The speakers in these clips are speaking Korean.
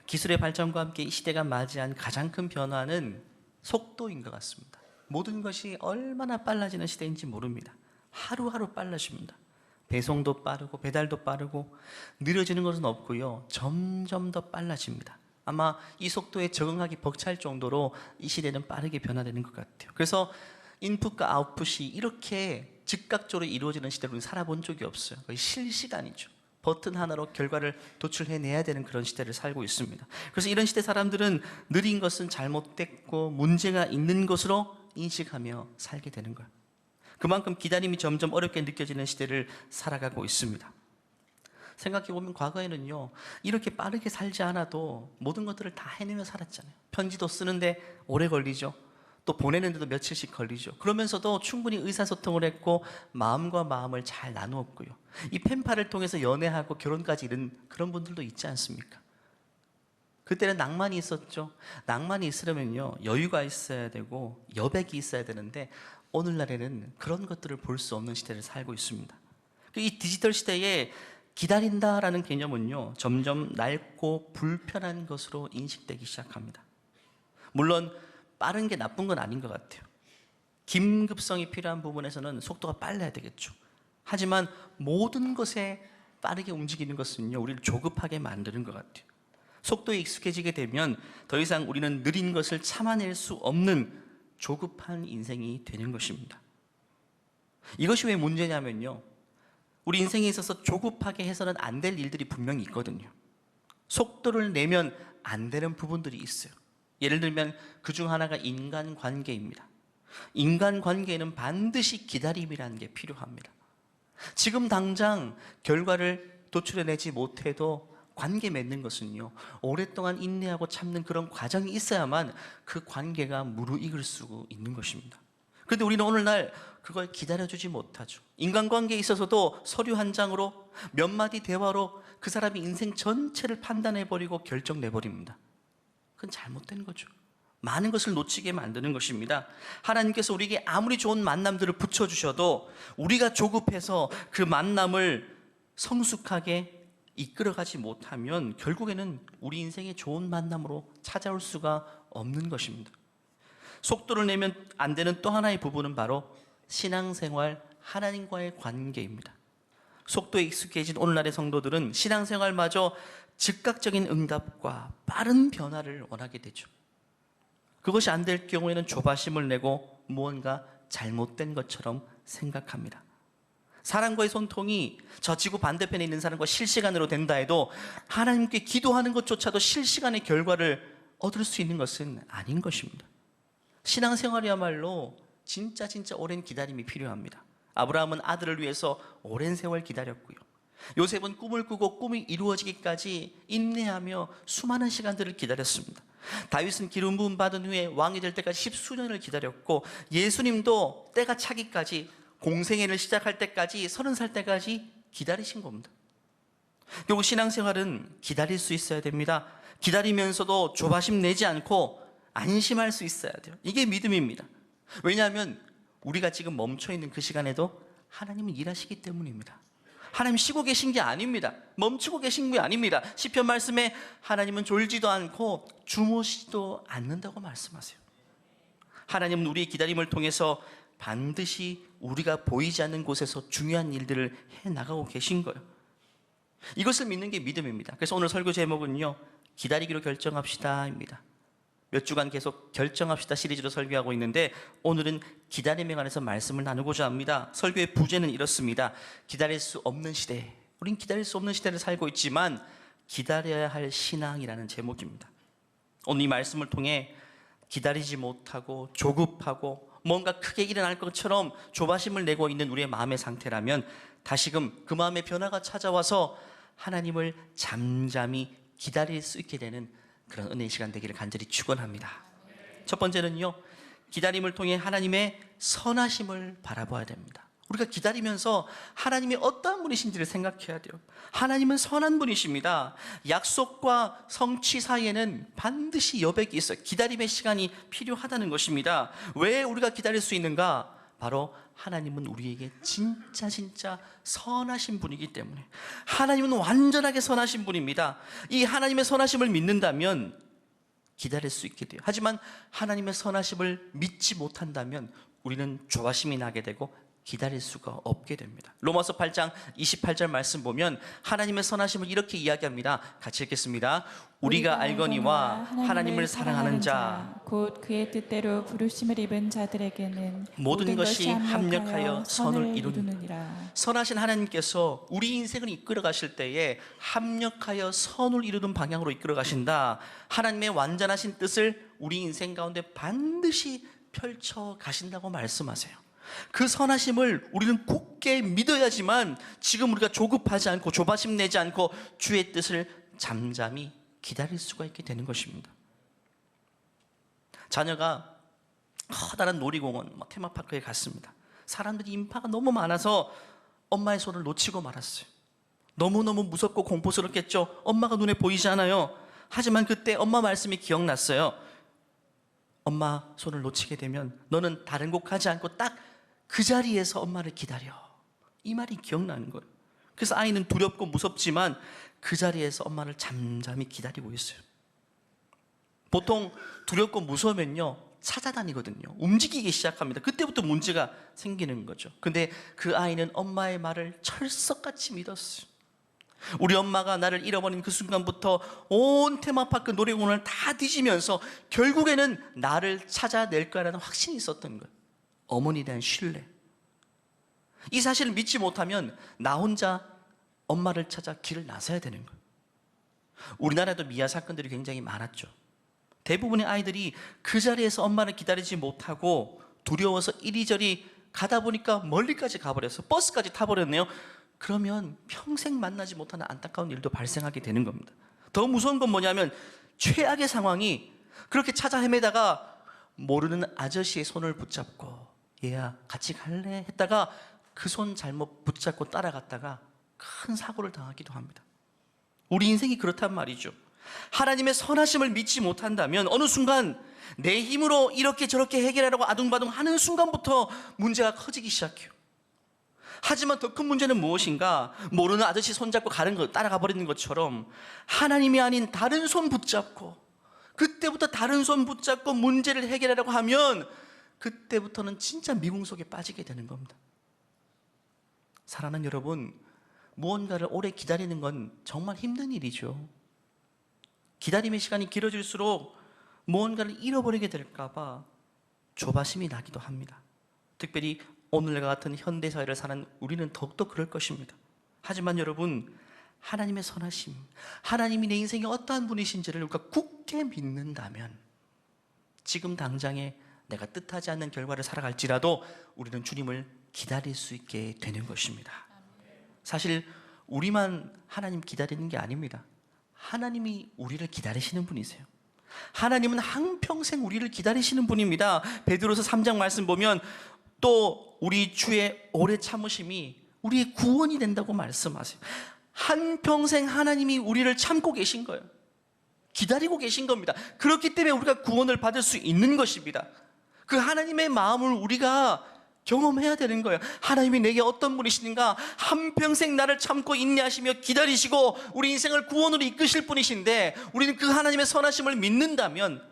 기술의 발전과 함께 이 시대가 맞이한 가장 큰 변화는 속도인 것 같습니다. 모든 것이 얼마나 빨라지는 시대인지 모릅니다. 하루하루 빨라집니다. 배송도 빠르고 배달도 빠르고 느려지는 것은 없고요. 점점 더 빨라집니다. 아마 이 속도에 적응하기 벅찰 정도로 이 시대는 빠르게 변화되는 것 같아요. 그래서 인풋과 아웃풋이 이렇게 즉각적으로 이루어지는 시대로 살아본 적이 없어요. 거의 실시간이죠. 버튼 하나로 결과를 도출해내야 되는 그런 시대를 살고 있습니다. 그래서 이런 시대 사람들은 느린 것은 잘못됐고 문제가 있는 것으로 인식하며 살게 되는 거예요. 그만큼 기다림이 점점 어렵게 느껴지는 시대를 살아가고 있습니다. 생각해보면 과거에는요, 이렇게 빠르게 살지 않아도 모든 것들을 다 해내며 살았잖아요. 편지도 쓰는데 오래 걸리죠. 또 보내는데도 며칠씩 걸리죠. 그러면서도 충분히 의사소통을 했고 마음과 마음을 잘 나누었고요. 이 펜팔을 통해서 연애하고 결혼까지 이른 그런 분들도 있지 않습니까? 그때는 낭만이 있었죠. 낭만이 있으려면요, 여유가 있어야 되고 여백이 있어야 되는데 오늘날에는 그런 것들을 볼 수 없는 시대를 살고 있습니다. 이 디지털 시대에 기다린다라는 개념은요, 점점 낡고 불편한 것으로 인식되기 시작합니다. 물론 빠른 게 나쁜 건 아닌 것 같아요. 긴급성이 필요한 부분에서는 속도가 빨라야 되겠죠. 하지만 모든 것에 빠르게 움직이는 것은요, 우리를 조급하게 만드는 것 같아요. 속도에 익숙해지게 되면 더 이상 우리는 느린 것을 참아낼 수 없는 조급한 인생이 되는 것입니다. 이것이 왜 문제냐면요, 우리 인생에 있어서 조급하게 해서는 안 될 일들이 분명히 있거든요. 속도를 내면 안 되는 부분들이 있어요. 예를 들면 그중 하나가 인간관계입니다. 인간관계에는 반드시 기다림이라는 게 필요합니다. 지금 당장 결과를 도출해내지 못해도 관계 맺는 것은요, 오랫동안 인내하고 참는 그런 과정이 있어야만 그 관계가 무르익을 수 있는 것입니다. 그런데 우리는 오늘날 그걸 기다려주지 못하죠. 인간관계에 있어서도 서류 한 장으로 몇 마디 대화로 그 사람이 인생 전체를 판단해버리고 결정내버립니다. 그건 잘못된 거죠. 많은 것을 놓치게 만드는 것입니다. 하나님께서 우리에게 아무리 좋은 만남들을 붙여주셔도 우리가 조급해서 그 만남을 성숙하게 이끌어가지 못하면 결국에는 우리 인생의 좋은 만남으로 찾아올 수가 없는 것입니다. 속도를 내면 안 되는 또 하나의 부분은 바로 신앙생활, 하나님과의 관계입니다. 속도에 익숙해진 오늘날의 성도들은 신앙생활마저 즉각적인 응답과 빠른 변화를 원하게 되죠. 그것이 안 될 경우에는 조바심을 내고 무언가 잘못된 것처럼 생각합니다. 사람과의 소통이 저 지구 반대편에 있는 사람과 실시간으로 된다 해도 하나님께 기도하는 것조차도 실시간의 결과를 얻을 수 있는 것은 아닌 것입니다. 신앙생활이야말로 진짜 오랜 기다림이 필요합니다. 아브라함은 아들을 위해서 오랜 세월 기다렸고요. 요셉은 꿈을 꾸고 꿈이 이루어지기까지 인내하며 수많은 시간들을 기다렸습니다. 다윗은 기름 부음 받은 후에 왕이 될 때까지 십수년을 기다렸고, 예수님도 때가 차기까지, 공생애를 시작할 때까지 30살 때까지 기다리신 겁니다. 결국 신앙생활은 기다릴 수 있어야 됩니다. 기다리면서도 조바심 내지 않고 안심할 수 있어야 돼요. 이게 믿음입니다. 왜냐하면 우리가 지금 멈춰있는 그 시간에도 하나님은 일하시기 때문입니다. 하나님 쉬고 계신 게 아닙니다. 멈추고 계신 게 아닙니다. 시편 말씀에 하나님은 졸지도 않고 주무시지도 않는다고 말씀하세요. 하나님은 우리의 기다림을 통해서 반드시 우리가 보이지 않는 곳에서 중요한 일들을 해나가고 계신 거예요. 이것을 믿는 게 믿음입니다. 그래서 오늘 설교 제목은요, 기다리기로 결정합시다 입니다. 몇 주간 계속 결정합시다 시리즈로 설교하고 있는데 오늘은 기다림에 관해서 말씀을 나누고자 합니다. 설교의 부제는 이렇습니다. 기다릴 수 없는 시대. 우린 기다릴 수 없는 시대를 살고 있지만 기다려야 할 신앙이라는 제목입니다. 오늘 이 말씀을 통해 기다리지 못하고 조급하고 뭔가 크게 일어날 것처럼 조바심을 내고 있는 우리의 마음의 상태라면 다시금 그 마음의 변화가 찾아와서 하나님을 잠잠히 기다릴 수 있게 되는 그런 은혜의 시간 되기를 간절히 축원합니다. 첫 번째는요, 기다림을 통해 하나님의 선하심을 바라봐야 됩니다. 우리가 기다리면서 하나님이 어떠한 분이신지를 생각해야 돼요. 하나님은 선한 분이십니다. 약속과 성취 사이에는 반드시 여백이 있어요. 기다림의 시간이 필요하다는 것입니다. 왜 우리가 기다릴 수 있는가? 바로 하나님은 우리에게 진짜 선하신 분이기 때문에, 하나님은 완전하게 선하신 분입니다. 이 하나님의 선하심을 믿는다면 기다릴 수 있게 돼요. 하지만 하나님의 선하심을 믿지 못한다면 우리는 조바심이 나게 되고 기다릴 수가 없게 됩니다. 로마서 8장 28절 말씀 보면 하나님의 선하심을 이렇게 이야기합니다. 같이 읽겠습니다. 우리가 알거니와 하나님을 사랑하는 자 곧 그의 뜻대로 부르심을 입은 자들에게는 모든 것이 합력하여 선을 이루느니라. 선하신 하나님께서 우리 인생을 이끌어 가실 때에 합력하여 선을 이루는 방향으로 이끌어 가신다. 하나님의 완전하신 뜻을 우리 인생 가운데 반드시 펼쳐 가신다고 말씀하세요. 그 선하심을 우리는 굳게 믿어야지만 지금 우리가 조급하지 않고 조바심 내지 않고 주의 뜻을 잠잠히 기다릴 수가 있게 되는 것입니다. 자녀가 커다란 놀이공원, 테마파크에 갔습니다. 사람들이 인파가 너무 많아서 엄마의 손을 놓치고 말았어요. 너무너무 무섭고 공포스럽겠죠. 엄마가 눈에 보이지 않아요. 하지만 그때 엄마 말씀이 기억났어요. 엄마 손을 놓치게 되면 너는 다른 곳 가지 않고 딱 그 자리에서 엄마를 기다려. 이 말이 기억나는 거예요. 그래서 아이는 두렵고 무섭지만 그 자리에서 엄마를 잠잠히 기다리고 있어요. 보통 두렵고 무서우면요, 찾아다니거든요. 움직이기 시작합니다. 그때부터 문제가 생기는 거죠. 근데 그 아이는 엄마의 말을 철석같이 믿었어요. 우리 엄마가 나를 잃어버린 그 순간부터 온 테마파크 놀이공원을 다 뒤지면서 결국에는 나를 찾아낼 거라는 확신이 있었던 거예요. 어머니에 대한 신뢰. 이 사실을 믿지 못하면 나 혼자 엄마를 찾아 길을 나서야 되는 거예요. 우리나라에도 미아 사건들이 굉장히 많았죠. 대부분의 아이들이 그 자리에서 엄마를 기다리지 못하고 두려워서 이리저리 가다 보니까 멀리까지 가버려서 버스까지 타버렸네요. 그러면 평생 만나지 못하는 안타까운 일도 발생하게 되는 겁니다. 더 무서운 건 뭐냐면 최악의 상황이 그렇게 찾아 헤매다가 모르는 아저씨의 손을 붙잡고 얘야 같이 갈래? 했다가 그 손 잘못 붙잡고 따라갔다가 큰 사고를 당하기도 합니다. 우리 인생이 그렇단 말이죠. 하나님의 선하심을 믿지 못한다면 어느 순간 내 힘으로 이렇게 저렇게 해결하려고 아둥바둥 하는 순간부터 문제가 커지기 시작해요. 하지만 더 큰 문제는 무엇인가? 모르는 아저씨 손잡고 가는 거 따라가 버리는 것처럼 하나님이 아닌 다른 손 붙잡고 그때부터 다른 손 붙잡고 문제를 해결하려고 하면 그때부터는 진짜 미궁 속에 빠지게 되는 겁니다. 사랑하는 여러분, 무언가를 오래 기다리는 건 정말 힘든 일이죠. 기다림의 시간이 길어질수록 무언가를 잃어버리게 될까 봐 조바심이 나기도 합니다. 특별히 오늘과 같은 현대사회를 사는 우리는 더욱더 그럴 것입니다. 하지만 여러분, 하나님의 선하심, 하나님이 내 인생에 어떠한 분이신지를 우리가 굳게 믿는다면 지금 당장에 내가 뜻하지 않는 결과를 살아갈지라도 우리는 주님을 기다릴 수 있게 되는 것입니다. 사실 우리만 하나님 기다리는 게 아닙니다. 하나님이 우리를 기다리시는 분이세요. 하나님은 한평생 우리를 기다리시는 분입니다. 베드로서 3장 말씀 보면 또 우리 주의 오래 참으심이 우리의 구원이 된다고 말씀하세요. 한평생 하나님이 우리를 참고 계신 거예요. 기다리고 계신 겁니다. 그렇기 때문에 우리가 구원을 받을 수 있는 것입니다. 그 하나님의 마음을 우리가 경험해야 되는 거예요. 하나님이 내게 어떤 분이신가? 한평생 나를 참고 인내하시며 기다리시고 우리 인생을 구원으로 이끄실 분이신데 우리는 그 하나님의 선하심을 믿는다면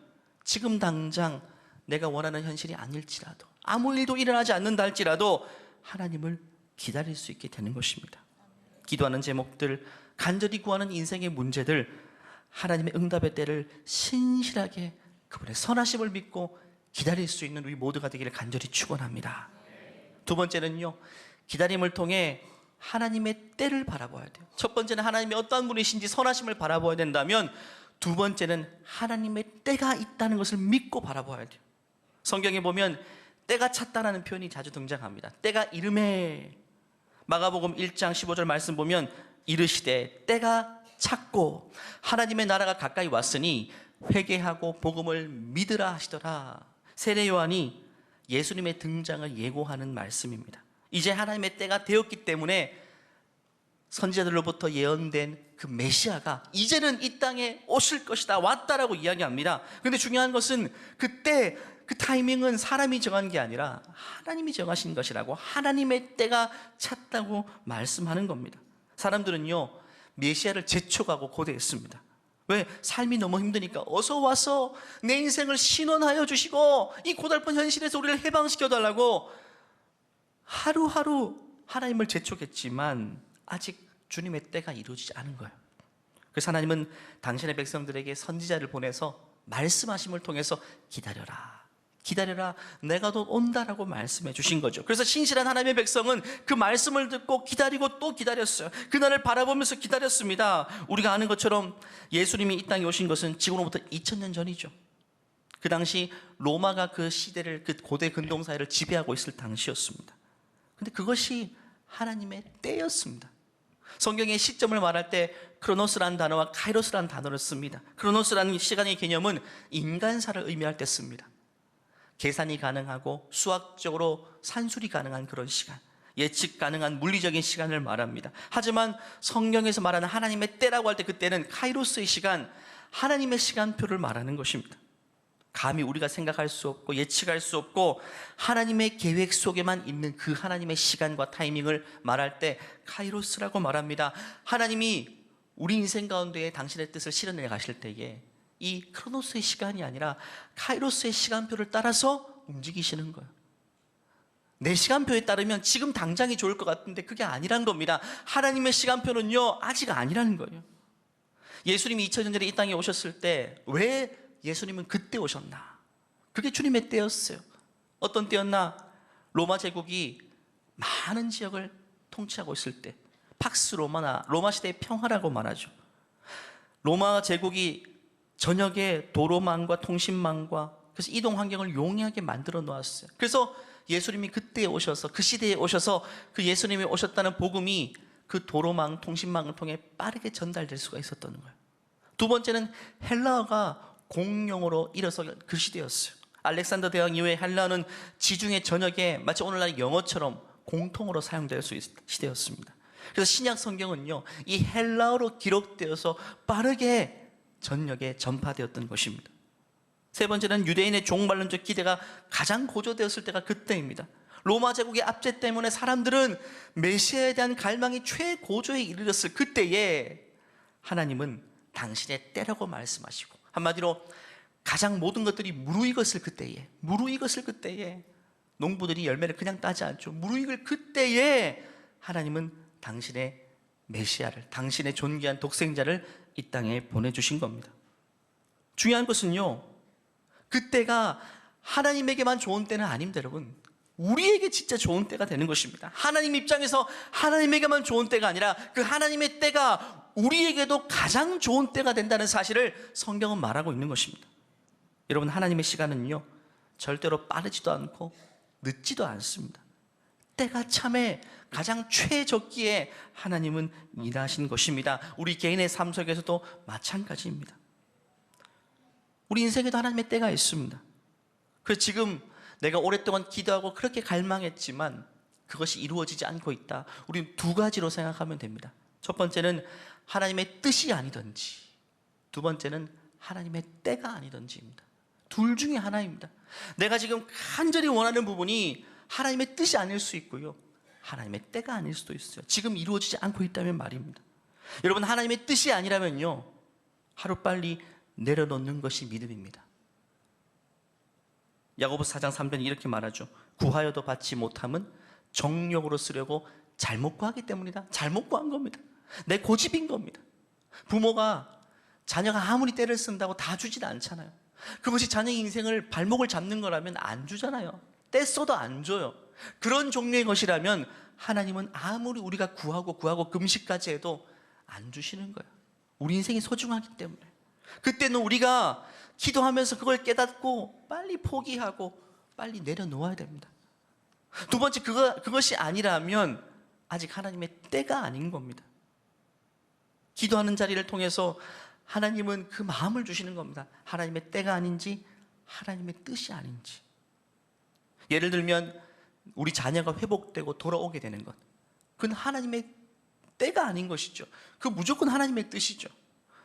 지금 당장 내가 원하는 현실이 아닐지라도 아무 일도 일어나지 않는다 할지라도 하나님을 기다릴 수 있게 되는 것입니다. 기도하는 제목들, 간절히 구하는 인생의 문제들, 하나님의 응답의 때를 신실하게 그분의 선하심을 믿고 기다릴 수 있는 우리 모두가 되기를 간절히 축원합니다. 두 번째는요, 기다림을 통해 하나님의 때를 바라봐야 돼요. 첫 번째는 하나님이 어떠한 분이신지 선하심을 바라봐야 된다면 두 번째는 하나님의 때가 있다는 것을 믿고 바라봐야 돼요. 성경에 보면 때가 찼다라는 표현이 자주 등장합니다. 때가 이르매. 마가복음 1장 15절 말씀 보면 이르시되 때가 찼고 하나님의 나라가 가까이 왔으니 회개하고 복음을 믿으라 하시더라. 세례 요한이 예수님의 등장을 예고하는 말씀입니다. 이제 하나님의 때가 되었기 때문에 선지자들로부터 예언된 그 메시아가 이제는 이 땅에 오실 것이다, 왔다라고 이야기합니다. 그런데 중요한 것은 그때 그 타이밍은 사람이 정한 게 아니라 하나님이 정하신 것이라고, 하나님의 때가 찼다고 말씀하는 겁니다. 사람들은요, 메시아를 재촉하고 고대했습니다. 왜? 삶이 너무 힘드니까 어서 와서 내 인생을 신원하여 주시고 이 고달픈 현실에서 우리를 해방시켜 달라고 하루하루 하나님을 재촉했지만 아직 주님의 때가 이루어지지 않은 거예요. 그래서 하나님은 당신의 백성들에게 선지자를 보내서 말씀하심을 통해서 기다려라, 기다려라, 내가 곧 온다라고 말씀해 주신 거죠. 그래서 신실한 하나님의 백성은 그 말씀을 듣고 기다리고 또 기다렸어요. 그날을 바라보면서 기다렸습니다. 우리가 아는 것처럼 예수님이 이 땅에 오신 것은 지금으로부터 2000년 전이죠. 그 당시 로마가 그 시대를, 그 고대 근동사회를 지배하고 있을 당시였습니다. 근데 그것이 하나님의 때였습니다. 성경의 시점을 말할 때 크로노스라는 단어와 카이로스라는 단어를 씁니다. 크로노스라는 시간의 개념은 인간사를 의미할 때 씁니다. 계산이 가능하고 수학적으로 산술이 가능한 그런 시간, 예측 가능한 물리적인 시간을 말합니다. 하지만 성경에서 말하는 하나님의 때라고 할 때 그때는 카이로스의 시간, 하나님의 시간표를 말하는 것입니다. 감히 우리가 생각할 수 없고 예측할 수 없고 하나님의 계획 속에만 있는 그 하나님의 시간과 타이밍을 말할 때 카이로스라고 말합니다. 하나님이 우리 인생 가운데 당신의 뜻을 실현해 가실 때에 이 크로노스의 시간이 아니라 카이로스의 시간표를 따라서 움직이시는 거예요. 내 시간표에 따르면 지금 당장이 좋을 것 같은데 그게 아니란 겁니다. 하나님의 시간표는요, 아직 아니라는 거예요. 예수님이 2000년 전에 이 땅에 오셨을 때 왜 예수님은 그때 오셨나? 그게 주님의 때였어요. 어떤 때였나? 로마 제국이 많은 지역을 통치하고 있을 때, 팍스 로마나 로마 시대의 평화라고 말하죠. 로마 제국이 전역에 도로망과 통신망과 그래서 이동 환경을 용이하게 만들어 놓았어요. 그래서 예수님이 그때 오셔서, 그 시대에 오셔서 그 예수님이 오셨다는 복음이 그 도로망, 통신망을 통해 빠르게 전달될 수가 있었던 거예요. 두 번째는 헬라어가 공용어로 일어선 그 시대였어요. 알렉산더 대왕 이후에 헬라어는 지중해 전역에 마치 오늘날 영어처럼 공통어로 사용될 수 있는 시대였습니다. 그래서 신약 성경은요, 이 헬라어로 기록되어서 빠르게 전역에 전파되었던 것입니다. 세 번째는 유대인의 종말론적 기대가 가장 고조되었을 때가 그때입니다. 로마 제국의 압제 때문에 사람들은 메시아에 대한 갈망이 최고조에 이르렀을 그때에 하나님은 당신의 때라고 말씀하시고, 한마디로 가장 모든 것들이 무르익었을 그때에 농부들이 열매를 그냥 따지 않죠. 무르익을 그때에 하나님은 당신의 메시아를, 당신의 존귀한 독생자를 이 땅에 보내주신 겁니다. 중요한 것은요, 그때가 하나님에게만 좋은 때는 아닙니다, 여러분. 우리에게 진짜 좋은 때가 되는 것입니다. 하나님 입장에서 하나님에게만 좋은 때가 아니라 그 하나님의 때가 우리에게도 가장 좋은 때가 된다는 사실을 성경은 말하고 있는 것입니다. 여러분, 하나님의 시간은요, 절대로 빠르지도 않고 늦지도 않습니다. 때가 참에 가장 최적기에 하나님은 일하신 것입니다. 우리 개인의 삶 속에서도 마찬가지입니다. 우리 인생에도 하나님의 때가 있습니다. 그래서 지금 내가 오랫동안 기도하고 그렇게 갈망했지만 그것이 이루어지지 않고 있다. 우리는 두 가지로 생각하면 됩니다. 첫 번째는 하나님의 뜻이 아니든지, 두 번째는 하나님의 때가 아니든지입니다. 둘 중에 하나입니다. 내가 지금 간절히 원하는 부분이 하나님의 뜻이 아닐 수 있고요, 하나님의 때가 아닐 수도 있어요. 지금 이루어지지 않고 있다면 말입니다. 여러분, 하나님의 뜻이 아니라면요, 하루빨리 내려놓는 것이 믿음입니다. 야고보서 4장 3절에 이렇게 말하죠. 구하여도 받지 못함은 정욕으로 쓰려고 잘못 구하기 때문이다. 잘못 구한 겁니다. 내 고집인 겁니다. 부모가 자녀가 아무리 때를 쓴다고 다 주진 않잖아요. 그것이 자녀의 인생을 발목을 잡는 거라면 안 주잖아요. 때 써도 안 줘요. 그런 종류의 것이라면 하나님은 아무리 우리가 구하고 금식까지 해도 안 주시는 거예요. 우리 인생이 소중하기 때문에. 그때는 우리가 기도하면서 그걸 깨닫고 빨리 포기하고 빨리 내려놓아야 됩니다. 두 번째, 그것이 아니라면 아직 하나님의 때가 아닌 겁니다. 기도하는 자리를 통해서 하나님은 그 마음을 주시는 겁니다. 하나님의 때가 아닌지, 하나님의 뜻이 아닌지. 예를 들면 우리 자녀가 회복되고 돌아오게 되는 것, 그건 하나님의 때가 아닌 것이죠. 그 무조건 하나님의 뜻이죠.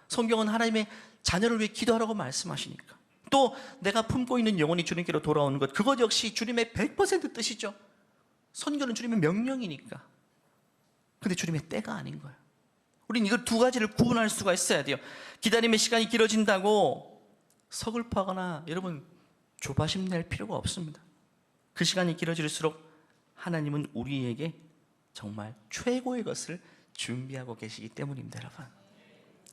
성경은 하나님의 자녀를 위해 기도하라고 말씀하시니까. 또 내가 품고 있는 영혼이 주님께로 돌아오는 것, 그것 역시 주님의 100% 뜻이죠. 선교는 주님의 명령이니까. 근데 주님의 때가 아닌 거예요. 우린 이걸 두 가지를 구분할 수가 있어야 돼요. 기다림의 시간이 길어진다고 서글퍼하거나 여러분 조바심 낼 필요가 없습니다. 그 시간이 길어질수록 하나님은 우리에게 정말 최고의 것을 준비하고 계시기 때문입니다. 여러분,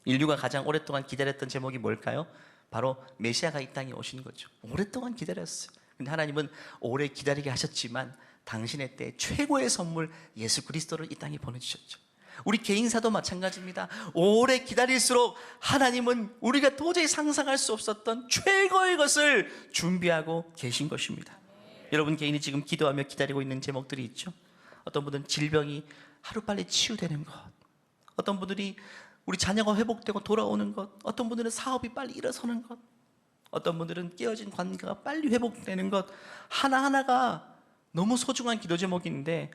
인류가 가장 오랫동안 기다렸던 제목이 뭘까요? 바로 메시아가 이 땅에 오신 거죠. 오랫동안 기다렸어요. 근데 하나님은 오래 기다리게 하셨지만 당신의 때 최고의 선물 예수 그리스도를 이 땅에 보내주셨죠. 우리 개인사도 마찬가지입니다. 오래 기다릴수록 하나님은 우리가 도저히 상상할 수 없었던 최고의 것을 준비하고 계신 것입니다. 여러분 개인이 지금 기도하며 기다리고 있는 제목들이 있죠. 어떤 분들은 질병이 하루빨리 치유되는 것, 어떤 분들이 우리 자녀가 회복되고 돌아오는 것, 어떤 분들은 사업이 빨리 일어서는 것, 어떤 분들은 깨어진 관계가 빨리 회복되는 것, 하나하나가 너무 소중한 기도 제목인데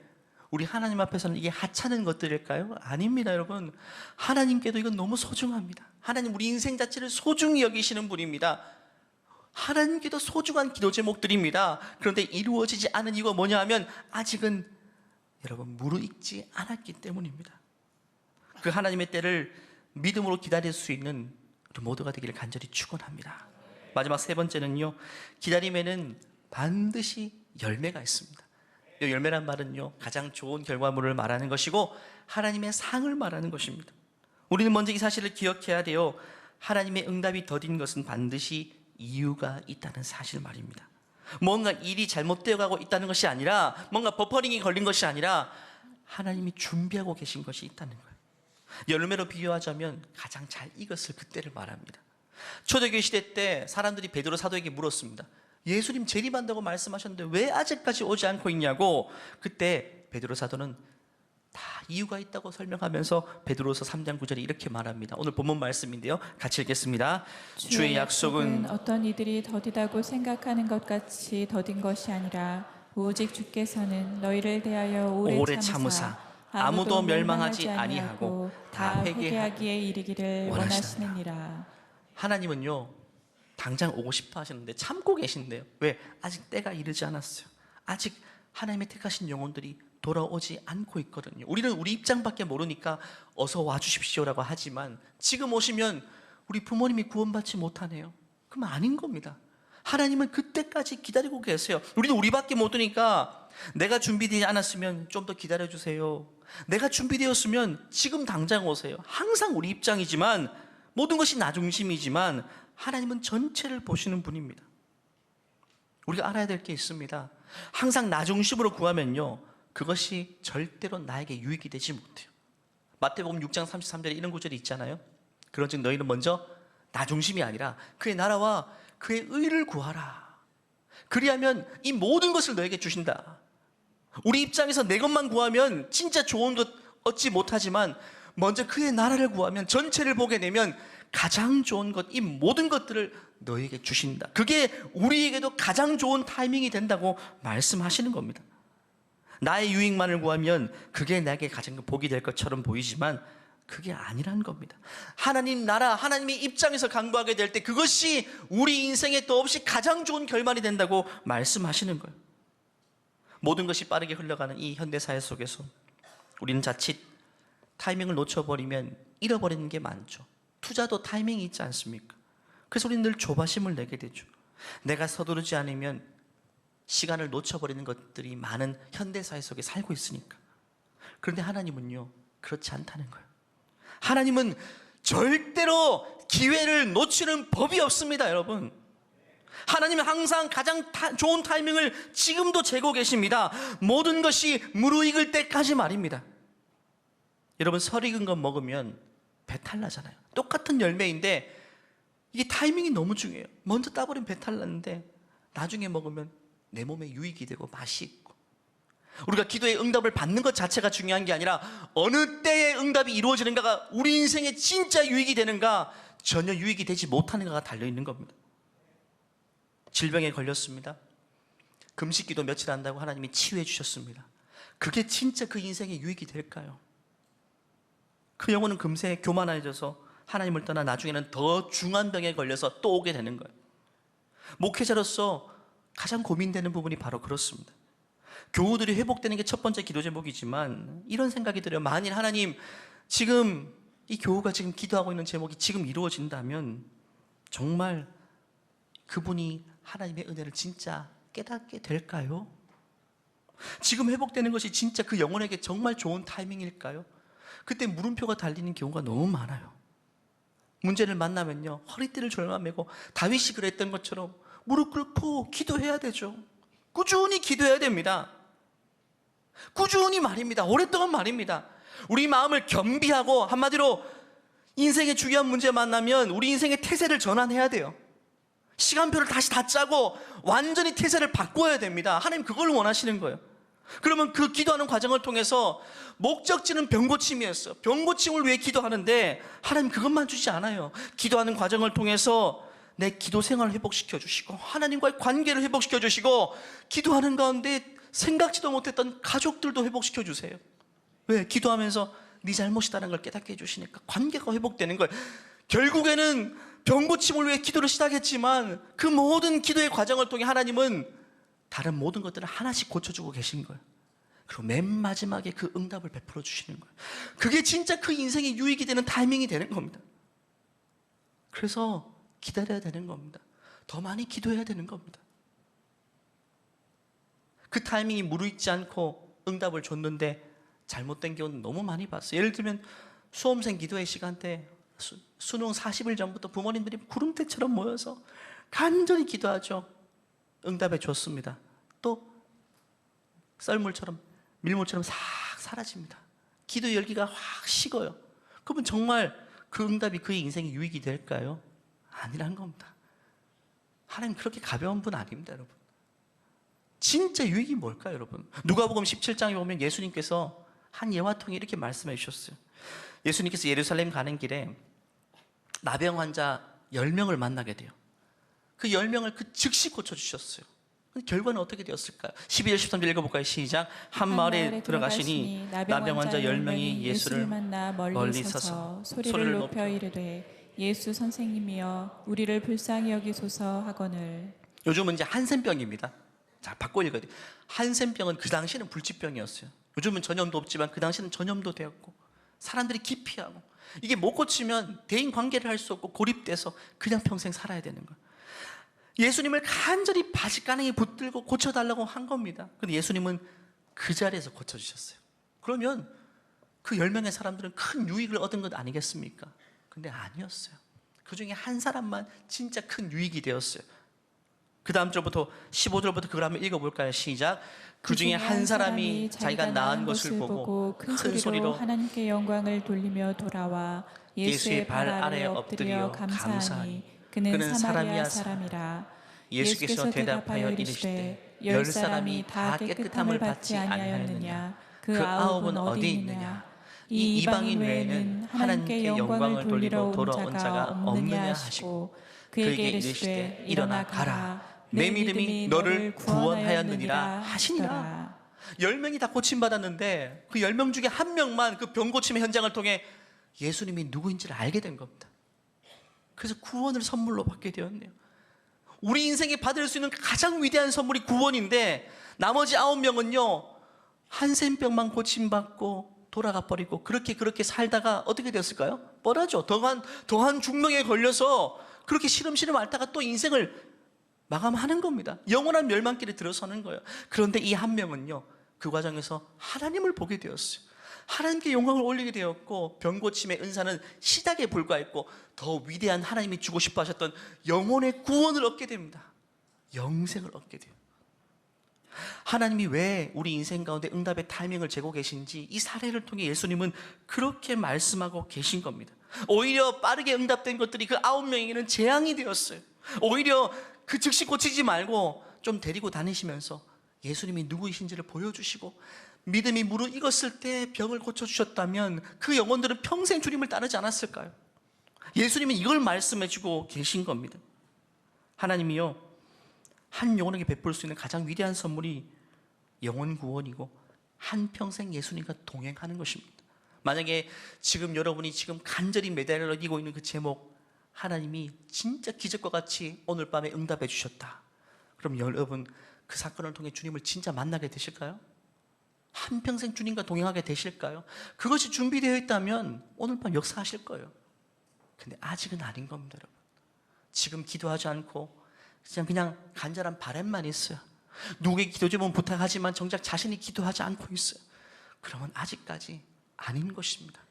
우리 하나님 앞에서는 이게 하찮은 것들일까요? 아닙니다. 여러분, 하나님께도 이건 너무 소중합니다. 하나님 우리 인생 자체를 소중히 여기시는 분입니다. 하나님께도 소중한 기도 제목들입니다. 그런데 이루어지지 않은 이유가 뭐냐 하면 아직은 여러분 무르익지 않았기 때문입니다. 그 하나님의 때를 믿음으로 기다릴 수 있는 우리 모두가 되기를 간절히 축원합니다. 마지막 세 번째는요, 기다림에는 반드시 열매가 있습니다. 이 열매란 말은요, 가장 좋은 결과물을 말하는 것이고 하나님의 상을 말하는 것입니다. 우리는 먼저 이 사실을 기억해야 돼요. 하나님의 응답이 더딘 것은 반드시 이유가 있다는 사실 말입니다. 뭔가 일이 잘못되어 가고 있다는 것이 아니라, 뭔가 버퍼링이 걸린 것이 아니라 하나님이 준비하고 계신 것이 있다는 거예요. 열매로 비유하자면 가장 잘 익었을 그때를 말합니다. 초대교회 시대 때 사람들이 베드로 사도에게 물었습니다. 예수님 재림한다고 말씀하셨는데 왜 아직까지 오지 않고 있냐고. 그때 베드로 사도는 다 이유가 있다고 설명하면서 베드로서 3장 9절에 이렇게 말합니다. 오늘 본문 말씀인데요, 같이 읽겠습니다. 주의 약속은 어떤 이들이 더디다고 생각하는 것 같이 더딘 것이 아니라 오직 주께서는 너희를 대하여 오래 참으사 아무도 멸망하지 아니하고 다 회개하기에 이르기를 원하시느니라. 하나님은요 당장 오고 싶어 하시는데 참고 계신데요. 왜? 아직 때가 이르지 않았어요. 아직 하나님의 택하신 영혼들이 돌아오지 않고 있거든요. 우리는 우리 입장밖에 모르니까 어서 와주십시오라고 하지만 지금 오시면 우리 부모님이 구원받지 못하네요. 그럼 아닌 겁니다. 하나님은 그때까지 기다리고 계세요. 우리는 우리밖에 모르니까 내가 준비되지 않았으면 좀 더 기다려주세요. 내가 준비되었으면 지금 당장 오세요. 항상 우리 입장이지만 모든 것이 나 중심이지만 하나님은 전체를 보시는 분입니다. 우리가 알아야 될 게 있습니다. 항상 나 중심으로 구하면요, 그것이 절대로 나에게 유익이 되지 못해요. 마태복음 6장 33절에 이런 구절이 있잖아요. 그런즉 너희는 먼저 나 중심이 아니라 그의 나라와 그의 의를 구하라. 그리하면 이 모든 것을 너에게 주신다. 우리 입장에서 내 것만 구하면 진짜 좋은 것 얻지 못하지만 먼저 그의 나라를 구하면, 전체를 보게 되면 가장 좋은 것, 이 모든 것들을 너에게 주신다. 그게 우리에게도 가장 좋은 타이밍이 된다고 말씀하시는 겁니다. 나의 유익만을 구하면 그게 나에게 가장 복이 될 것처럼 보이지만 그게 아니라는 겁니다. 하나님 나라, 하나님의 입장에서 간구하게 될 때 그것이 우리 인생에 또 없이 가장 좋은 결말이 된다고 말씀하시는 거예요. 모든 것이 빠르게 흘러가는 이 현대사회 속에서 우리는 자칫 타이밍을 놓쳐버리면 잃어버리는 게 많죠. 투자도 타이밍이 있지 않습니까? 그래서 우리는 늘 조바심을 내게 되죠. 내가 서두르지 않으면 시간을 놓쳐버리는 것들이 많은 현대사회 속에 살고 있으니까. 그런데 하나님은요, 그렇지 않다는 거예요. 하나님은 절대로 기회를 놓치는 법이 없습니다, 여러분. 하나님은 항상 가장 좋은 타이밍을 지금도 재고 계십니다. 모든 것이 무르익을 때까지 말입니다. 여러분, 설익은 것 먹으면 배탈 나잖아요. 똑같은 열매인데 이게 타이밍이 너무 중요해요. 먼저 따버리면 배탈 났는데 나중에 먹으면 내 몸에 유익이 되고 맛이 있고. 우리가 기도의 응답을 받는 것 자체가 중요한 게 아니라 어느 때에 응답이 이루어지는가가 우리 인생에 진짜 유익이 되는가, 전혀 유익이 되지 못하는가가 달려있는 겁니다. 질병에 걸렸습니다. 금식기도 며칠 한다고 하나님이 치유해 주셨습니다. 그게 진짜 그 인생에 유익이 될까요? 그 영혼은 금세 교만해져서 하나님을 떠나 나중에는 더 중한 병에 걸려서 또 오게 되는 거예요. 목회자로서 가장 고민되는 부분이 바로 그렇습니다. 교우들이 회복되는 게 첫 번째 기도 제목이지만 이런 생각이 들어요. 만일 하나님 지금 이 교우가 지금 기도하고 있는 제목이 지금 이루어진다면 정말 그분이 하나님의 은혜를 진짜 깨닫게 될까요? 지금 회복되는 것이 진짜 그 영혼에게 정말 좋은 타이밍일까요? 그때 물음표가 달리는 경우가 너무 많아요. 문제를 만나면요, 허리띠를 졸라매고 다윗이 그랬던 것처럼 무릎 꿇고 기도해야 되죠. 꾸준히 기도해야 됩니다. 꾸준히 말입니다. 오랫동안 말입니다. 우리 마음을 겸비하고, 한마디로 인생의 중요한 문제 만나면 우리 인생의 태세를 전환해야 돼요. 시간표를 다시 다 짜고 완전히 태세를 바꿔야 됩니다. 하나님 그걸 원하시는 거예요. 그러면 그 기도하는 과정을 통해서 목적지는 병고침이었어요. 병고침을 위해 기도하는데 하나님 그것만 주지 않아요. 기도하는 과정을 통해서 내 기도 생활을 회복시켜 주시고 하나님과의 관계를 회복시켜 주시고 기도하는 가운데 생각지도 못했던 가족들도 회복시켜 주세요. 왜? 기도하면서 네 잘못이다라는 걸 깨닫게 해주시니까 관계가 회복되는 거예요. 결국에는 병고침을 위해 기도를 시작했지만 그 모든 기도의 과정을 통해 하나님은 다른 모든 것들을 하나씩 고쳐주고 계신 거예요. 그리고 맨 마지막에 그 응답을 베풀어 주시는 거예요. 그게 진짜 그 인생의 유익이 되는 타이밍이 되는 겁니다. 그래서 기다려야 되는 겁니다. 더 많이 기도해야 되는 겁니다. 그 타이밍이 무르익지 않고 응답을 줬는데 잘못된 경우는 너무 많이 봤어요. 예를 들면 수험생 기도회 시간 때 수능 40일 전부터 부모님들이 구름대처럼 모여서 간절히 기도하죠. 응답해 줬습니다. 또 썰물처럼 밀물처럼 싹 사라집니다. 기도 열기가 확 식어요. 그러면 정말 그 응답이 그의 인생에 유익이 될까요? 아니란 겁니다. 하나님 그렇게 가벼운 분 아닙니다, 여러분. 진짜 유익이 뭘까요, 여러분? 누가복음 17장에 보면 예수님께서 한 예화 통해 이렇게 말씀해 주셨어요. 예수님께서 예루살렘 가는 길에 나병 환자 10명을 만나게 돼요. 그 10명을 그 즉시 고쳐주셨어요. 결과는 어떻게 되었을까요? 12절 13절 읽어볼까요? 시작. 한 마을에 들어가시니 나병 환자 10명이 예수를 만나 멀리 서서 소리를 높여 이르되 예수 선생님이여 우리를 불쌍히 여기소서 하거늘. 요즘은 이제 한센병입니다. 자, 바꿔 읽어야 돼요. 한센병은 그 당시에는 불치병이었어요. 요즘은 전염도 없지만 그 당시에는 전염도 되었고 사람들이 기피하고 이게 못 고치면 대인 관계를 할 수 없고 고립돼서 그냥 평생 살아야 되는 거예요. 예수님을 간절히 바지가랑이 붙들고 고쳐달라고 한 겁니다. 근데 예수님은 그 자리에서 고쳐주셨어요. 그러면 그 10명의 사람들은 큰 유익을 얻은 것 아니겠습니까? 근데 아니었어요. 그 중에 한 사람만 진짜 큰 유익이 되었어요. 그 다음 절부터 15절부터 그걸 한번 읽어볼까요? 시작. 그 중에 한 사람이 자기가 낳은 것을 보고 큰 소리로 하나님께 영광을 돌리며 돌아와 예수의 발 아래에 엎드려 감사하니 그는 사마리아 사람이라. 예수께서 대답하여 이르시되 10사람이 다 깨끗함을 받지 아니하였느냐? 그 9은 어디 있느냐? 이 이방인 외에는 하나님께 영광을 돌리러 온 자가 없느냐 하시고 그에게 이르시되 일어나 가라. 내 믿음이 너를 구원하였느니라 하시니라. 10명이 다 고침받았는데 그 10명 중에 한 명만 그 병고침의 현장을 통해 예수님이 누구인지를 알게 된 겁니다. 그래서 구원을 선물로 받게 되었네요. 우리 인생에 받을 수 있는 가장 위대한 선물이 구원인데 나머지 9명은요 한센병만 고침받고 돌아가 버리고 그렇게 살다가 어떻게 되었을까요? 뻔하죠. 더한 중병에 걸려서 그렇게 시름시름 앓다가 또 인생을 마감하는 겁니다. 영원한 멸망길에 들어서는 거예요. 그런데 이 한 명은요 그 과정에서 하나님을 보게 되었어요. 하나님께 영광을 올리게 되었고 병고침의 은사는 시작에 불과했고 더 위대한 하나님이 주고 싶어 하셨던 영혼의 구원을 얻게 됩니다. 영생을 얻게 돼요. 하나님이 왜 우리 인생 가운데 응답의 타이밍을 재고 계신지 이 사례를 통해 예수님은 그렇게 말씀하고 계신 겁니다. 오히려 빠르게 응답된 것들이 그 9명에게는 재앙이 되었어요. 오히려 그 즉시 고치지 말고 좀 데리고 다니시면서 예수님이 누구이신지를 보여주시고 믿음이 무르익었을 때 병을 고쳐주셨다면 그 영혼들은 평생 주님을 따르지 않았을까요? 예수님은 이걸 말씀해주고 계신 겁니다. 하나님이요 한 영혼에게 베풀 수 있는 가장 위대한 선물이 영혼 구원이고 한평생 예수님과 동행하는 것입니다. 만약에 지금 여러분이 지금 간절히 매달리고 있는 그 제목 하나님이 진짜 기적과 같이 오늘 밤에 응답해 주셨다. 그럼 여러분 그 사건을 통해 주님을 진짜 만나게 되실까요? 한평생 주님과 동행하게 되실까요? 그것이 준비되어 있다면 오늘 밤 역사하실 거예요. 근데 아직은 아닌 겁니다, 여러분. 지금 기도하지 않고 그냥 간절한 바람만 있어요. 누구에게 기도 좀 부탁하지만 정작 자신이 기도하지 않고 있어요. 그러면 아직까지 아닌 것입니다.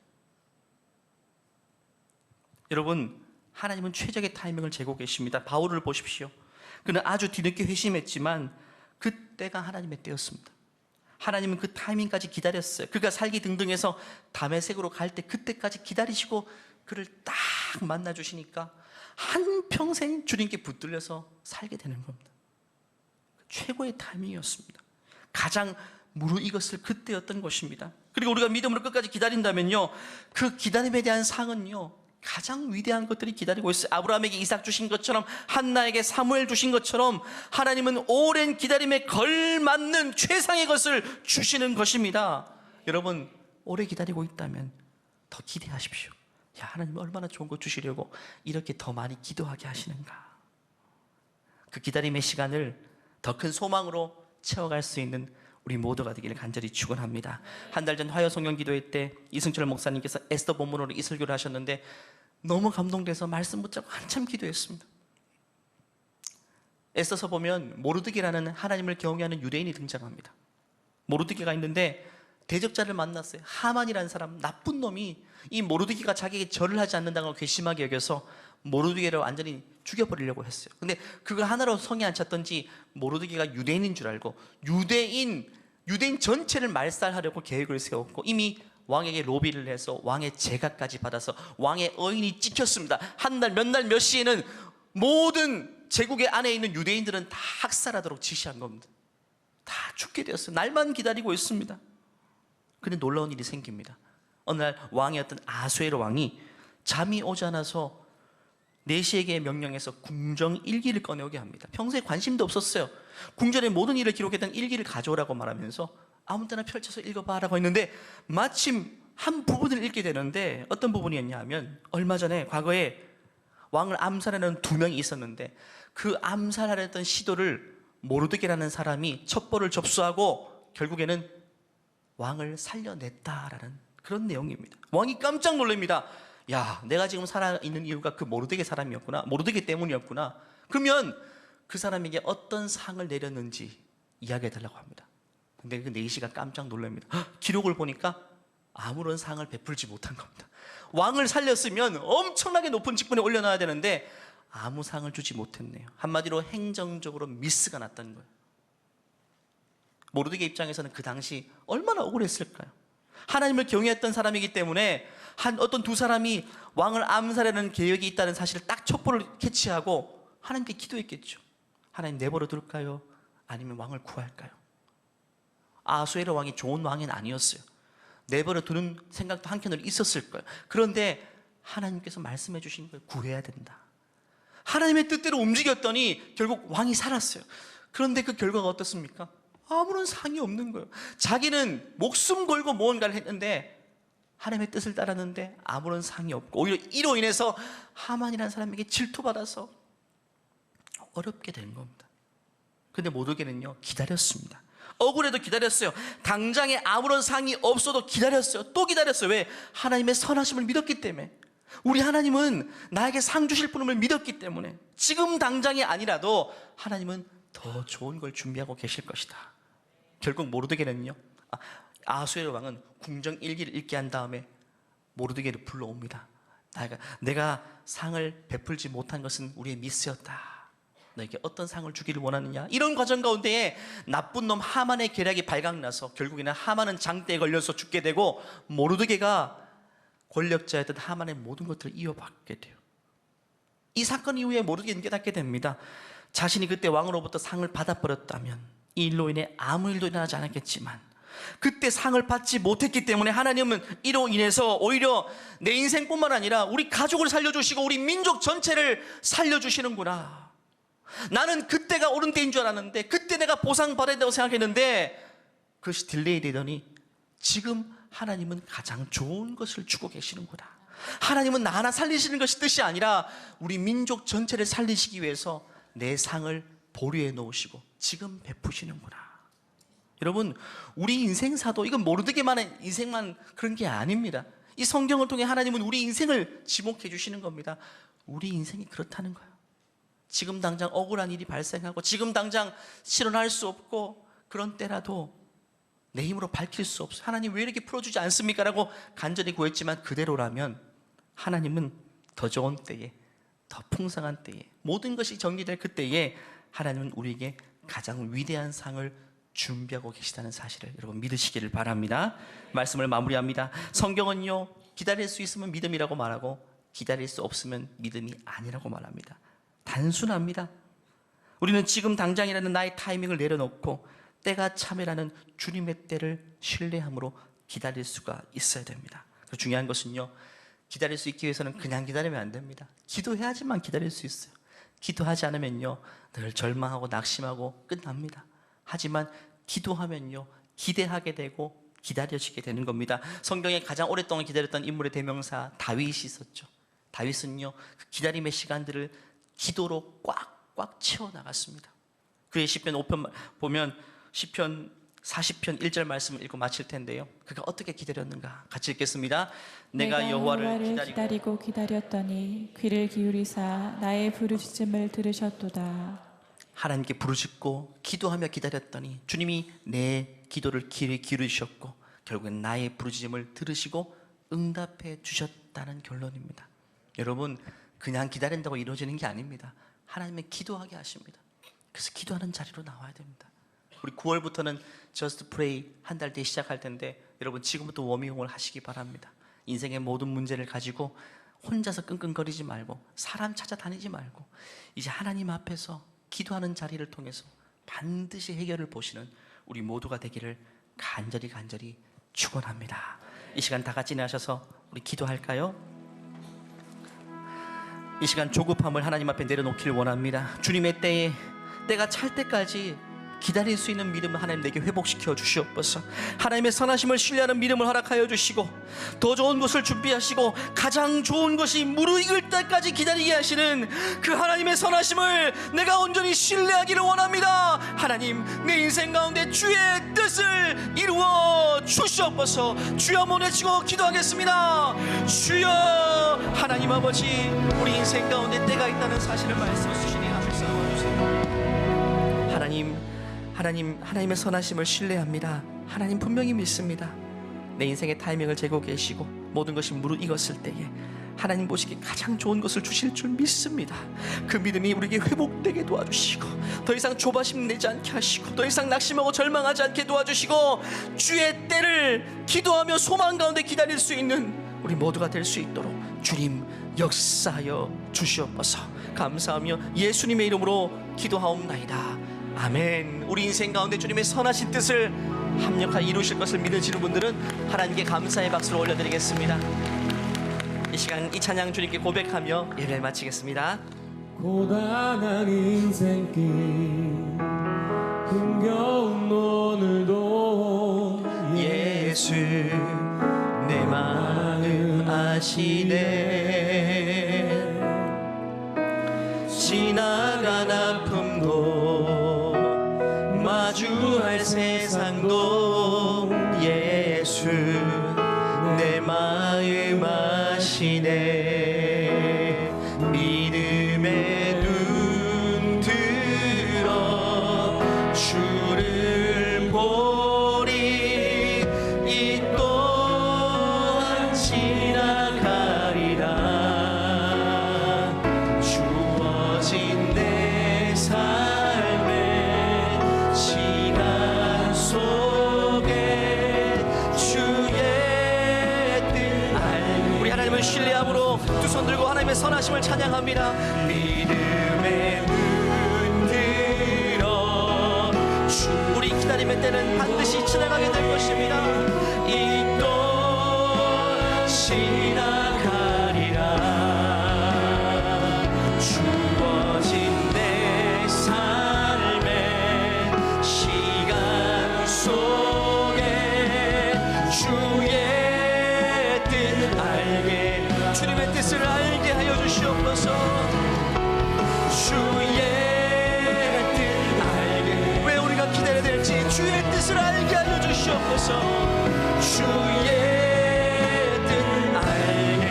여러분, 하나님은 최적의 타이밍을 재고 계십니다. 바울을 보십시오. 그는 아주 뒤늦게 회심했지만 그때가 하나님의 때였습니다. 하나님은 그 타이밍까지 기다렸어요. 그가 살기 등등해서 다메섹으로 갈 때 그때까지 기다리시고 그를 딱 만나 주시니까 한평생 주님께 붙들려서 살게 되는 겁니다. 최고의 타이밍이었습니다. 가장 무르익었을 그때였던 것입니다. 그리고 우리가 믿음으로 끝까지 기다린다면요, 그 기다림에 대한 상은요 가장 위대한 것들이 기다리고 있어요. 아브라함에게 이삭 주신 것처럼, 한나에게 사무엘 주신 것처럼 하나님은 오랜 기다림에 걸맞는 최상의 것을 주시는 것입니다. 여러분, 오래 기다리고 있다면 더 기대하십시오. 야, 하나님 얼마나 좋은 것 주시려고 이렇게 더 많이 기도하게 하시는가. 그 기다림의 시간을 더 큰 소망으로 채워갈 수 있는 우리 모두가 되기를 간절히 축원합니다. 한 달 전 화요성령 기도회 때 이승철 목사님께서 에스더 본문으로 이 설교를 하셨는데 너무 감동돼서 말씀 붙잡고 한참 기도했습니다. 에스더서 보면 모르드게라는 하나님을 경외하는 유대인이 등장합니다. 모르드게가 있는데 대적자를 만났어요. 하만이라는 사람, 나쁜 놈이 이 모르드게가 자기에게 절을 하지 않는다는 걸 괘씸하게 여겨서 모르드게를 완전히 죽여버리려고 했어요. 근데 그거 하나로 성이 안 찼던지 모르드게가 유대인인 줄 알고 유대인 전체를 말살하려고 계획을 세웠고 이미 왕에게 로비를 해서 왕의 제가까지 받아서 왕의 어인이 찍혔습니다. 한 날 몇 시에는 모든 제국의 안에 있는 유대인들은 다 학살하도록 지시한 겁니다. 다 죽게 되었어요. 날만 기다리고 있습니다. 근데 놀라운 일이 생깁니다. 어느 날 왕이었던 아수에로 왕이 잠이 오지 않아서 내시에게 명령해서 궁정 일기를 꺼내오게 합니다. 평소에 관심도 없었어요. 궁전의 모든 일을 기록했던 일기를 가져오라고 말하면서 아무 때나 펼쳐서 읽어봐라고 했는데 마침 한 부분을 읽게 되는데 어떤 부분이었냐 하면 얼마 전에 과거에 왕을 암살하는 2명이 있었는데 그 암살하려던 시도를 모르드게라는 사람이 첩보를 접수하고 결국에는 왕을 살려냈다라는 그런 내용입니다. 왕이 깜짝 놀랍니다. 야, 내가 지금 살아있는 이유가 그 모르드게 사람이었구나. 모르드게 때문이었구나. 그러면 그 사람에게 어떤 상을 내렸는지 이야기해달라고 합니다. 근데 그 내시가 깜짝 놀랍니다. 기록을 보니까 아무런 상을 베풀지 못한 겁니다. 왕을 살렸으면 엄청나게 높은 직분에 올려놔야 되는데 아무 상을 주지 못했네요. 한마디로 행정적으로 미스가 났다는 거예요. 모르드게 입장에서는 그 당시 얼마나 억울했을까요? 하나님을 경외했던 사람이기 때문에 어떤 2사람이 왕을 암살하는 계획이 있다는 사실을 딱 첩보를 캐치하고 하나님께 기도했겠죠. 하나님 내버려 둘까요? 아니면 왕을 구할까요? 아수에로 왕이 좋은 왕은 아니었어요. 내버려 두는 생각도 한켠으로 있었을 거예요. 그런데 하나님께서 말씀해 주신 거예요. 구해야 된다. 하나님의 뜻대로 움직였더니 결국 왕이 살았어요. 그런데 그 결과가 어떻습니까? 아무런 상이 없는 거예요. 자기는 목숨 걸고 무언가를 했는데 하나님의 뜻을 따랐는데 아무런 상이 없고 오히려 이로 인해서 하만이라는 사람에게 질투받아서 어렵게 된 겁니다. 근데 모르게는요 기다렸습니다. 억울해도 기다렸어요. 당장에 아무런 상이 없어도 기다렸어요. 또 기다렸어요. 왜? 하나님의 선하심을 믿었기 때문에. 우리 하나님은 나에게 상 주실 분임을 믿었기 때문에 지금 당장이 아니라도 하나님은 더 좋은 걸 준비하고 계실 것이다. 결국 모르드게는요 아수에로 왕은 궁정 일기를 읽게 한 다음에 모르드게를 불러옵니다. 내가 상을 베풀지 못한 것은 우리의 미스였다. 너에게 어떤 상을 주기를 원하느냐. 이런 과정 가운데에 나쁜 놈 하만의 계략이 발각나서 결국에는 하만은 장대에 걸려서 죽게 되고 모르드게가 권력자였던 하만의 모든 것들을 이어받게 돼요. 이 사건 이후에 모르드게는 깨닫게 됩니다. 자신이 그때 왕으로부터 상을 받아버렸다면 이 일로 인해 아무 일도 일어나지 않았겠지만 그때 상을 받지 못했기 때문에 하나님은 이로 인해서 오히려 내 인생뿐만 아니라 우리 가족을 살려주시고 우리 민족 전체를 살려주시는구나. 나는 그때가 옳은 때인 줄 알았는데 그때 내가 보상받아야 된다고 생각했는데 그것이 딜레이 되더니 지금 하나님은 가장 좋은 것을 주고 계시는구나. 하나님은 나 하나 살리시는 것이 뜻이 아니라 우리 민족 전체를 살리시기 위해서 내 상을 보류해 놓으시고 지금 베푸시는구나. 여러분, 우리 인생사도 이건 모르드게만의 인생만 그런 게 아닙니다. 이 성경을 통해 하나님은 우리 인생을 지목해 주시는 겁니다. 우리 인생이 그렇다는 거예요. 지금 당장 억울한 일이 발생하고 지금 당장 실현할 수 없고 그런 때라도 내 힘으로 밝힐 수 없어. 하나님 왜 이렇게 풀어주지 않습니까? 라고 간절히 구했지만 그대로라면 하나님은 더 좋은 때에, 더 풍성한 때에, 모든 것이 정리될 그때에 하나님은 우리에게 가장 위대한 상을 준비하고 계시다는 사실을 여러분 믿으시기를 바랍니다. 말씀을 마무리합니다. 성경은요, 기다릴 수 있으면 믿음이라고 말하고 기다릴 수 없으면 믿음이 아니라고 말합니다. 단순합니다. 우리는 지금 당장이라는 나의 타이밍을 내려놓고 때가 참이라는 주님의 때를 신뢰함으로 기다릴 수가 있어야 됩니다. 중요한 것은요, 기다릴 수 있기 위해서는 그냥 기다리면 안 됩니다. 기도해야지만 기다릴 수 있어요. 기도하지 않으면요, 늘 절망하고 낙심하고 끝납니다. 하지만 기도하면요, 기대하게 되고 기다려지게 되는 겁니다. 성경에 가장 오랫동안 기다렸던 인물의 대명사 다윗이 있었죠. 다윗은요, 그 기다림의 시간들을 기도로 꽉꽉 채워나갔습니다. 그의 시편 5편 보면 시편 40편 1절 말씀을 읽고 마칠 텐데요, 그가 어떻게 기다렸는가 같이 읽겠습니다. 내가 여호와를 기다리고 기다렸더니 귀를 기울이사 나의 부르짖음을 들으셨도다. 하나님께 부르짖고 기도하며 기다렸더니 주님이 내 기도를 귀를 기울이셨고 결국엔 나의 부르짖음을 들으시고 응답해 주셨다는 결론입니다. 여러분, 그냥 기다린다고 이루어지는 게 아닙니다. 하나님은 기도하게 하십니다. 그래서 기도하는 자리로 나와야 됩니다. 우리 9월부터는 Just Pray 한 달 뒤에 시작할 텐데 여러분 지금부터 워밍업을 하시기 바랍니다. 인생의 모든 문제를 가지고 혼자서 끙끙거리지 말고 사람 찾아다니지 말고 이제 하나님 앞에서 기도하는 자리를 통해서 반드시 해결을 보시는 우리 모두가 되기를 간절히 축원합니다. 이 시간 다 같이 나셔서 우리 기도할까요? 이 시간 조급함을 하나님 앞에 내려놓기를 원합니다. 주님의 때가 찰 때까지 기다릴 수 있는 믿음을 하나님 내게 회복시켜 주시옵소서. 하나님의 선하심을 신뢰하는 믿음을 허락하여 주시고 더 좋은 것을 준비하시고 가장 좋은 것이 무르익을 때까지 기다리게 하시는 그 하나님의 선하심을 내가 온전히 신뢰하기를 원합니다. 하나님, 내 인생 가운데 주의 뜻을 이루어 주시옵소서. 주여 한번 외치고 기도하겠습니다. 주여, 하나님 아버지, 우리 인생 가운데 때가 있다는 사실을 말씀해 주시니 앞을 쌓아주세요. 하나님의 선하심을 신뢰합니다. 하나님 분명히 믿습니다. 내 인생의 타이밍을 재고 계시고 모든 것이 무르익었을 때에 하나님 보시기에 가장 좋은 것을 주실 줄 믿습니다. 그 믿음이 우리에게 회복되게 도와주시고 더 이상 조바심 내지 않게 하시고 더 이상 낙심하고 절망하지 않게 도와주시고 주의 때를 기도하며 소망 가운데 기다릴 수 있는 우리 모두가 될 수 있도록 주님 역사하여 주시옵소서. 감사하며 예수님의 이름으로 기도하옵나이다. 아멘. 우리 인생 가운데 주님의 선하신 뜻을 합력하여 이루실 것을 믿으시는 분들은 하나님께 감사의 박수를 올려드리겠습니다. 이 시간 이 찬양 주님께 고백하며 예배를 마치겠습니다. 고단한 인생길 흥겨운 오늘도 예수 내 마음 아시네. 지나간 아픔도 마주할 세상도 예수 내 마음 아시네. 믿음의 눈 들어 주를 보리. 이 또한 지나가리라. 주어진 내 삶의 시간 속에 주의 뜻 알고. 우리 하나님을 신뢰함으로 두 손 들고 하나님의 선하심을 찬양합니다. 믿음의 문 들어 우리 기다림의 때는 반드시 지나가게 될 것입니다. 이 또 지나가리라. 주어진 내 삶의 시간 속에 주의 뜻 알게. 주의 뜻을 알게 하여 주시옵소서. 주의 뜻 알게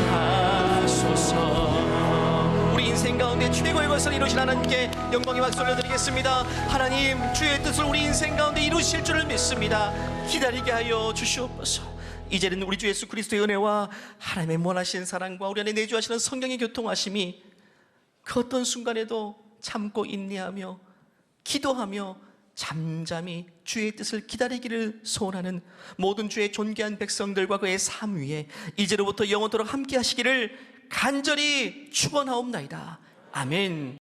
하소서. 우리 인생 가운데 최고의 것을 이루신 하나님께 영광의 박수 올려드리겠습니다. 하나님, 주의 뜻을 우리 인생 가운데 이루실 줄을 믿습니다. 기다리게 하여 주시옵소서. 이제는 우리 주 예수 그리스도의 은혜와 하나님의 무한하신 사랑과 우리 안에 내주하시는 성령의 교통하심이 그 어떤 순간에도 참고 인내하며 기도하며 잠잠히 주의 뜻을 기다리기를 소원하는 모든 주의 존귀한 백성들과 그의 삶 위에 이제로부터 영원토록 함께 하시기를 간절히 축원하옵나이다. 아멘.